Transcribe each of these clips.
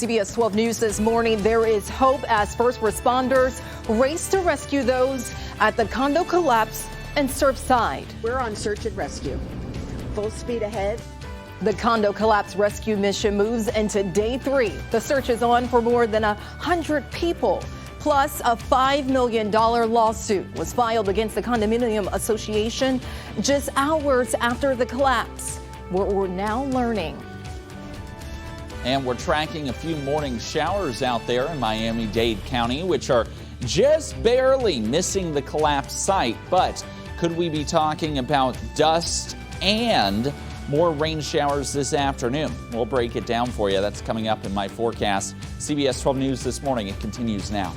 CBS 12 News this morning. There is hope as first responders race to rescue those at the condo collapse in Surfside. We're on search and rescue. Full speed ahead. The condo collapse rescue mission moves into day 3. The search is on for more than 100 people. Plus, a $5 million lawsuit was filed against the condominium association just hours after the collapse. We're now learning. And we're tracking a few morning showers out there in Miami-Dade County, which are just barely missing the collapse site. But could we be talking about dust and more rain showers this afternoon? We'll break it down for you. That's coming up in my forecast. CBS 12 News this morning. It continues now.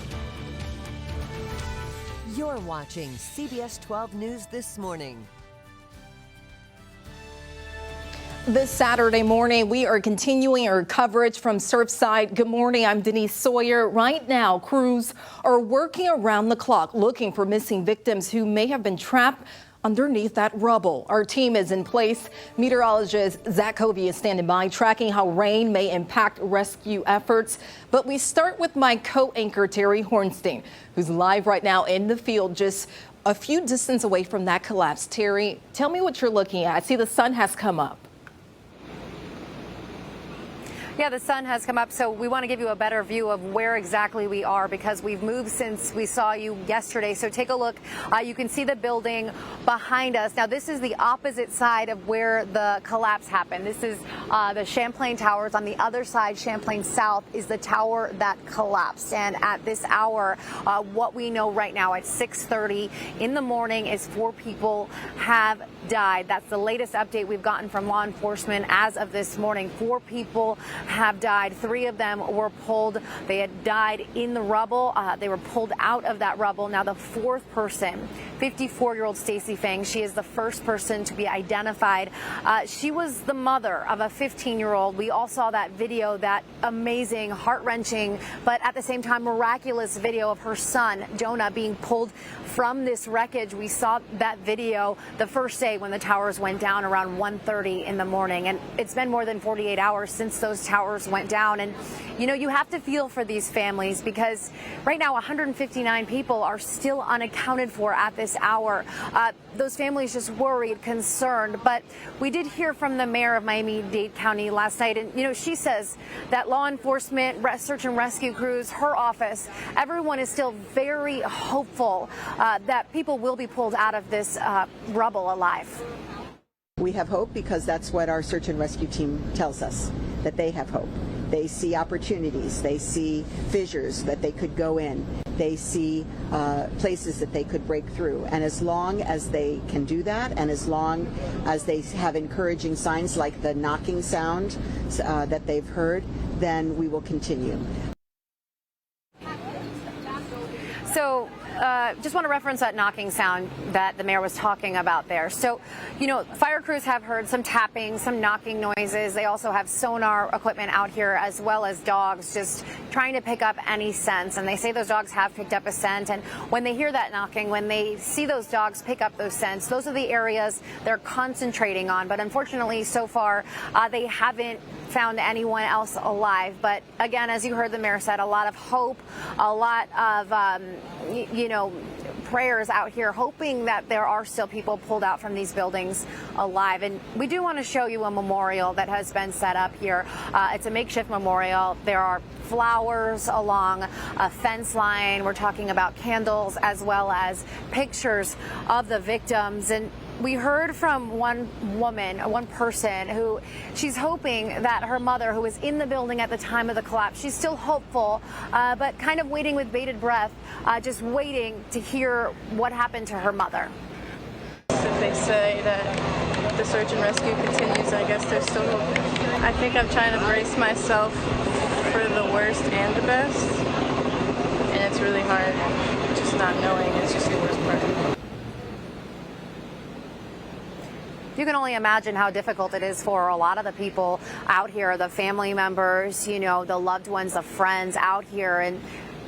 You're watching CBS 12 News this morning. This Saturday morning, we are continuing our coverage from Surfside. Good morning, I'm Denise Sawyer. Right now, crews are working around the clock looking for missing victims who may have been trapped underneath that rubble. Our team is in place. Meteorologist Zach Covey is standing by, tracking how rain may impact rescue efforts. But we start with my co-anchor, Terry Hornstein, who's live right now in the field, just a few distance away from that collapse. Terry, tell me what you're looking at. I see the sun has come up. Yeah, the sun has come up, so we want to give you a better view of where exactly we are because we've moved since we saw you yesterday. So take a look. You can see the building behind us. Now, this is the opposite side of where the collapse happened. This is the Champlain Towers. On the other side, Champlain South, is the tower that collapsed. And at this hour, what we know right now at 6:30 in the morning is 4 people have died. That's the latest update we've gotten from law enforcement as of this morning. 4 people have died. 3 of them were pulled. They had died in the rubble. They were pulled out of that rubble. Now, the 4th person, 54-year-old Stacy Fang, she is the first person to be identified. She was the mother of a 15-year-old. We all saw that video, that amazing, heart-wrenching, but at the same time miraculous video of her son, Jonah, being pulled from this wreckage. We saw that video the first day when the towers went down around 1:30 in the morning. And it's been more than 48 hours since those towers went down. And, you know, you have to feel for these families because right now 159 people are still unaccounted for at this hour. Those families just worried, concerned. But we did hear from the mayor of Miami-Dade County last night. And, you know, she says that law enforcement, search and rescue crews, her office, everyone is still very hopeful that people will be pulled out of this rubble alive. We have hope because that's what our search and rescue team tells us, that they have hope. They see opportunities. They see fissures that they could go in. They see places that they could break through. And as long as they can do that, and as long as they have encouraging signs like the knocking sound that they've heard, then we will continue. So just want to reference that knocking sound that the mayor was talking about there. So, you know, fire crews have heard some tapping, some knocking noises. They also have sonar equipment out here as well as dogs just trying to pick up any scents. And they say those dogs have picked up a scent. And when they hear that knocking, when they see those dogs pick up those scents, those are the areas they're concentrating on. But unfortunately, so far, they haven't found anyone else alive. But again, as you heard the mayor said, a lot of hope, a lot of, you know, prayers out here, hoping that there are still people pulled out from these buildings alive. And we do want to show you a memorial that has been set up here. It's a makeshift memorial. There are flowers along a fence line. We're talking about candles as well as pictures of the victims. And we heard from one woman, one person, who she's hoping that her mother, who was in the building at the time of the collapse, she's still hopeful, but kind of waiting with bated breath, just waiting to hear what happened to her mother. If they say that the search and rescue continues, I guess there's still hope. I think I'm trying to brace myself for the worst and the best, and it's really hard. Just not knowing is just the worst part. You can only imagine how difficult it is for a lot of the people out here, the family members, you know, the loved ones, the friends out here, and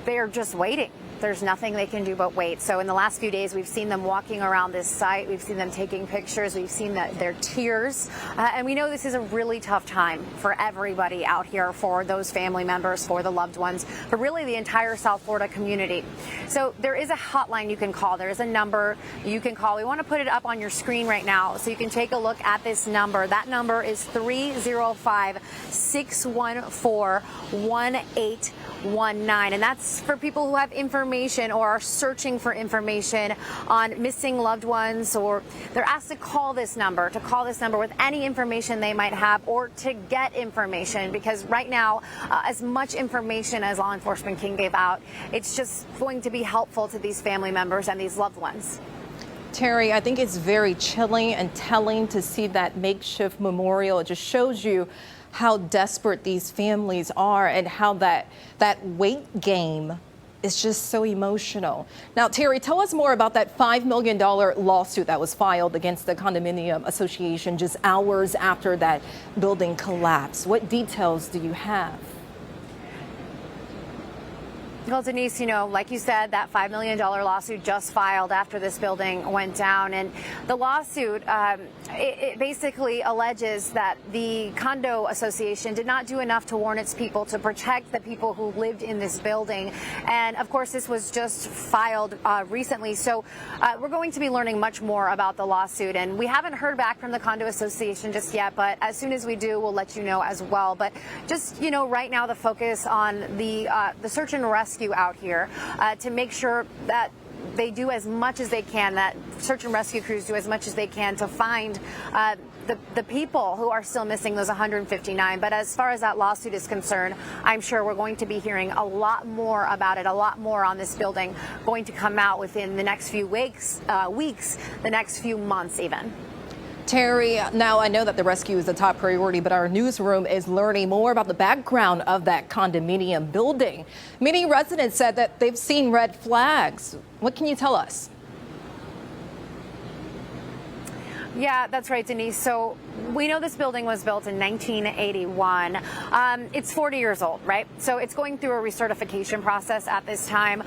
they're just waiting. there's nothing they can do but wait. So in the last few days, we've seen them walking around this site. We've seen them taking pictures. We've seen their tears. And we know this is a really tough time for everybody out here, for those family members, for the loved ones, but really the entire South Florida community. So there is a hotline you can call. There is a number you can call. We want to put it up on your screen right now so you can take a look at this number. That number is 305-614-1819. And that's for people who have information or are searching for information on missing loved ones, or they're asked to call this number with any information they might have, or to get information, because right now, as much information as law enforcement can give out, it's just going to be helpful to these family members and these loved ones. Terry, I think it's very chilling and telling to see that makeshift memorial. It just shows you how desperate these families are and how that weight game is just so emotional. Now, Terry, tell us more about that $5 million lawsuit that was filed against the condominium association just hours after that building collapsed. What details do you have? Well, Denise, like you said, that $5 million lawsuit just filed after this building went down. And the lawsuit, it basically alleges that the condo association did not do enough to warn its people to protect the people who lived in this building. And of course, this was just filed recently. So we're going to be learning much more about the lawsuit. And we haven't heard back from the condo association just yet, but as soon as we do, we'll let you know as well. But just, right now, the focus on the search and rescue out here to make sure that they do as much as they can, that search and rescue crews do as much as they can to find the people who are still missing, those 159. But as far as that lawsuit is concerned, I'm sure we're going to be hearing a lot more about it, a lot more on this building going to come out within the next few weeks, the next few months even. Terry, now I know that the rescue is a top priority, but our newsroom is learning more about the background of that condominium building. Many residents said that they've seen red flags. What can you tell us? Yeah, that's right, Denise. So we know this building was built in 1981. It's 40 years old, right? So it's going through a recertification process at this time.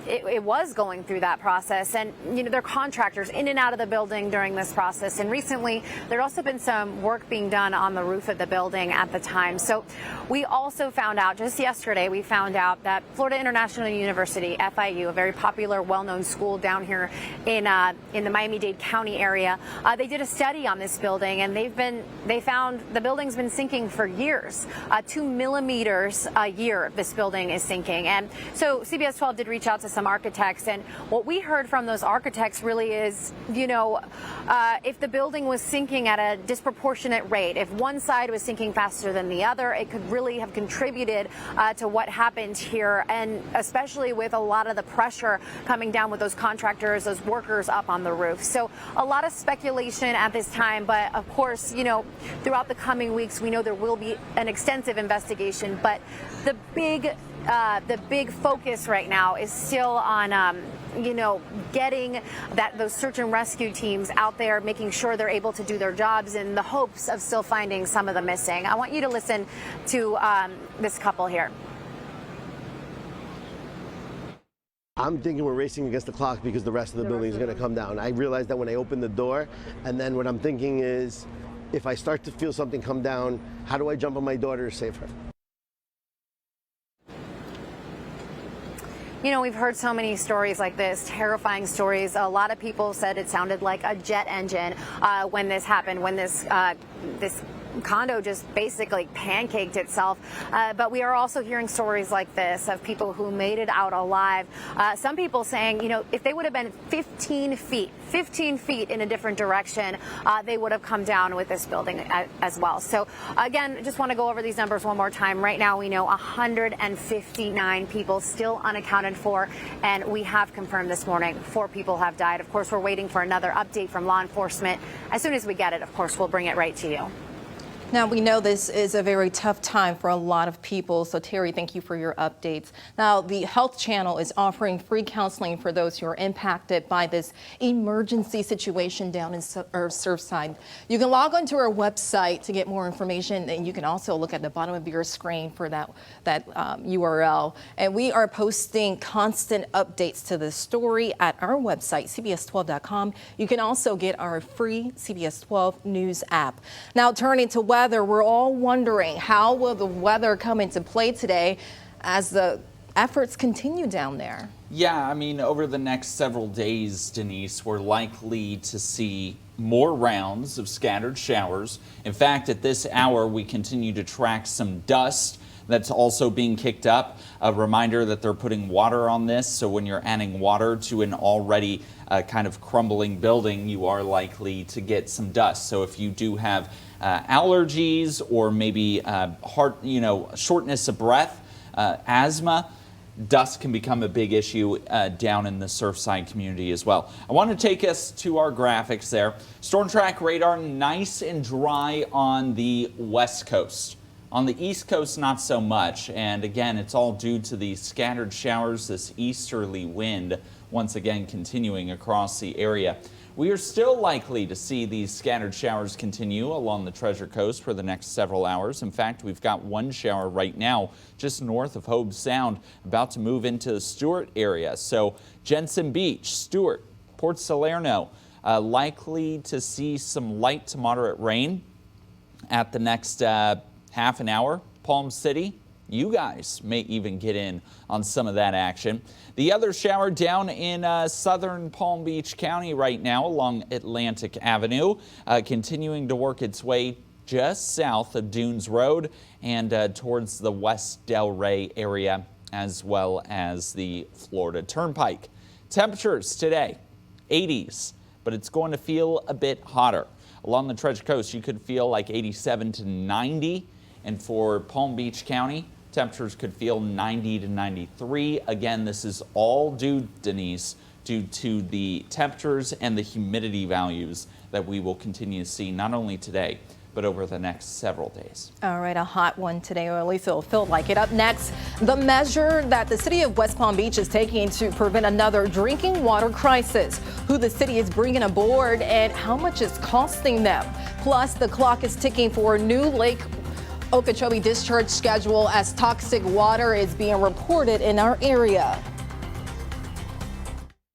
It was going through that process, and there are contractors in and out of the building during this process. And recently, there'd also been some work being done on the roof of the building at the time. So we also found out just yesterday, we found out that Florida International University, FIU, a very popular, well-known school down here in the Miami-Dade County area, they did a study on this building, and they found the building's been sinking for years. 2 millimeters a year, this building is sinking. And so CBS 12 did reach out to some architects, and what we heard from those architects really is, if the building was sinking at a disproportionate rate, if one side was sinking faster than the other, it could really have contributed to what happened here, and especially with a lot of the pressure coming down with those contractors, those workers up on the roof. So a lot of speculation at this time, but of course, throughout the coming weeks, we know there will be an extensive investigation, but the big focus right now is still on, getting those search and rescue teams out there, making sure they're able to do their jobs in the hopes of still finding some of the missing. I want you to listen to this couple here. I'm thinking we're racing against the clock because the rest of the building is going to come down. I realized that when I opened the door, and then what I'm thinking is, if I start to feel something come down, how do I jump on my daughter to save her? We've heard so many stories like this, terrifying stories. A lot of people said it sounded like a jet engine when this happened, when this condo just basically pancaked itself. But we are also hearing stories like this of people who made it out alive. Some people saying, if they would have been 15 feet in a different direction, they would have come down with this building as well. So again, just want to go over these numbers one more time. Right now, we know 159 people still unaccounted for, and we have confirmed this morning 4 people have died. Of course, we're waiting for another update from law enforcement. As soon as we get it, of course, we'll bring it right to you. Now, we know this is a very tough time for a lot of people. So, Terry, thank you for your updates. Now, the Health Channel is offering free counseling for those who are impacted by this emergency situation down in Surfside. You can log onto our website to get more information, and you can also look at the bottom of your screen for that URL. And we are posting constant updates to this story at our website, CBS12.com. You can also get our free CBS 12 News app. Now, turning to weather, we're all wondering, how will the weather come into play today as the efforts continue down there? Yeah, I mean, over the next several days, Denise, we're likely to see more rounds of scattered showers. In fact, at this hour, we continue to track some dust that's also being kicked up. A reminder that they're putting water on this, so when you're adding water to an already kind of crumbling building, you are likely to get some dust. So if you do have allergies or maybe shortness of breath, asthma, dust can become a big issue down in the Surfside community as well. I want to take us to our graphics there. Storm track radar nice and dry on the west coast. On the east coast, not so much. And again, it's all due to the scattered showers, this easterly wind once again continuing across the area. We are still likely to see these scattered showers continue along the Treasure Coast for the next several hours. In fact, we've got one shower right now just north of Hobe Sound about to move into the Stuart area. So Jensen Beach, Stuart, Port Salerno, likely to see some light to moderate rain at the next half an hour. Palm City, you guys may even get in on some of that action. The other shower down in southern Palm Beach County right now along Atlantic Avenue, continuing to work its way just south of Dunes Road and towards the West Delray area, as well as the Florida Turnpike. Temperatures today, 80s, but it's going to feel a bit hotter. Along the Treasure Coast, you could feel like 87 to 90. And for Palm Beach County, temperatures could feel 90 to 93. Again, this is all due, Denise, due to the temperatures and the humidity values that we will continue to see not only today, but over the next several days. All right, a hot one today, or at least it'll feel like it. Up next, the measure that the city of West Palm Beach is taking to prevent another drinking water crisis, who the city is bringing aboard, and how much it's costing them. Plus, the clock is ticking for a new Lake Okeechobee discharge schedule as toxic water is being reported in our area.